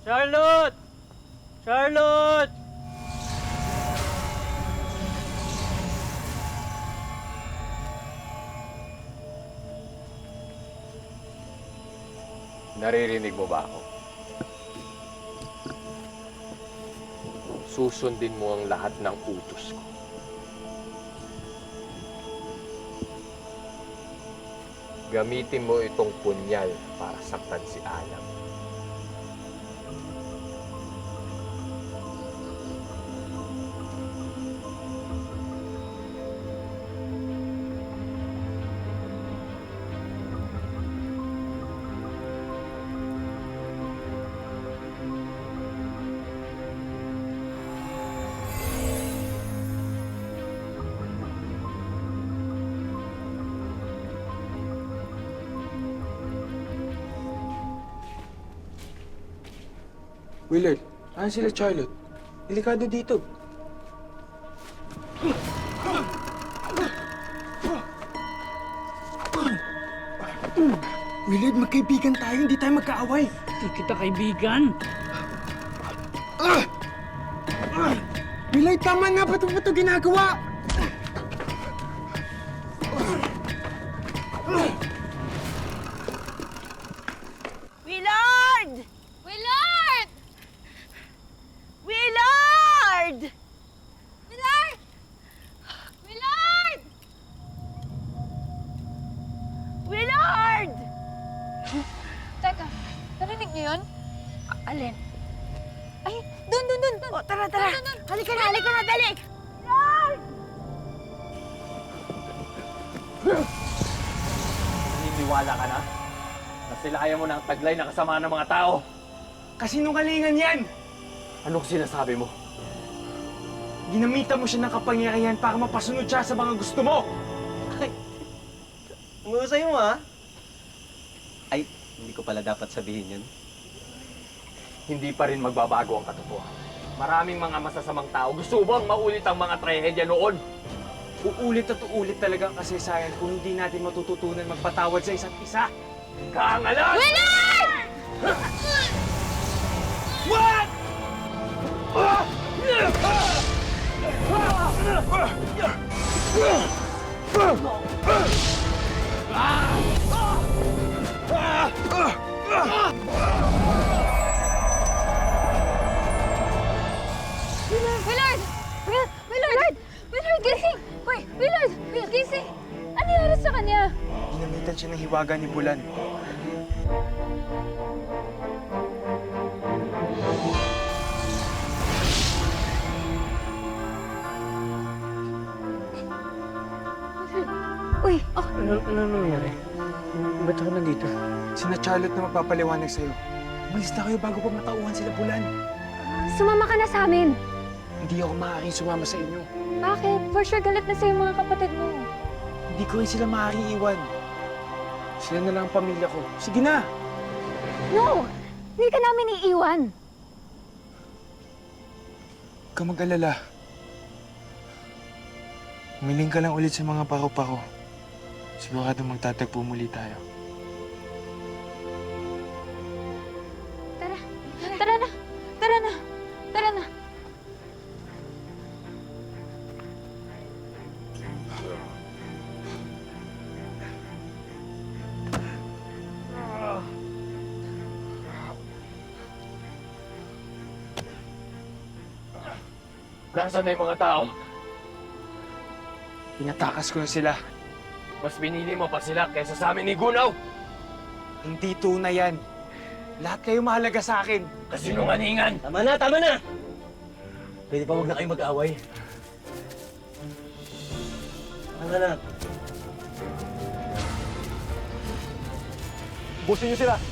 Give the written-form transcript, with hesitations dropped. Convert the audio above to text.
Charlotte! Charlotte! Naririnig mo ba ako? Susundin mo ang lahat ng utos ko. Gamitin mo itong punyal para saktan si Alam. Willard, saan sila Charlotte? Delikado dito. Willard, magkaibigan tayo, hindi tayo magkaaway. Hindi kita kaibigan. Willard, tama na, ba't mo ito ginagawa? Willard! Willard! Willard! Willard! Willard! Willard! Teka, narinig niyo yun? Alin? Ay, dun! O, tara! Dun. Halika na, dali! Willard! Naniniwala ka na? Na silayan mo ng taglay na kasama ng mga tao? Kasinungalingan yan! Anong sinasabi mo? Ginamitan mo siya ng kapangyarihan para mapasunod siya sa mga gusto mo! Mahusay mo, ha? Ay, hindi ko pala dapat sabihin yun. Hindi pa rin magbabago ang katotohanan. Maraming mga masasamang tao gusto bang maulit ang mga trahedya noon? Uulit at uulit talaga ang kasaysayan kung hindi natin matututunan magpatawad sa isa't isa. Kaangalan! Willard! What? Willard! Willard, gising! Uy, Willard! Gising! Ano nangyari sa kanya? Ginamitan siya ng hiwaga ni Bulan. Uy, Ano nangyari? Ba't ako nandito? Sina Charlotte na magpapaliwanag sa'yo. Umalis na kayo bago pa matauhan sila Bulan. sumama ka na sa amin. Hindi ako maaaring sumama sa inyo. Bakit? For sure galit na sa'yo mga kapatid mo. Hindi ko rin sila maaaring iwan. Sila na lang ang pamilya ko. Sige na! No! Hindi ka namin iiwan. Huwag ka mag-alala. Umiling ka lang ulit sa mga pako-pako. Sigurado magtatagpo muli tayo. Tara. Tara na. Tara na. Tara na. Nasaan na yung mga tao? Pinatakas ko na sila. Mas pinili mo pa sila kaysa sa amin ni Gunaw! Hindi tunay yan. Lahat kayo mahalaga sa akin. Kasinungalingan! Tama na! Pwede pa huwag na kayo mag-away. Tama na. Busin niyo sila!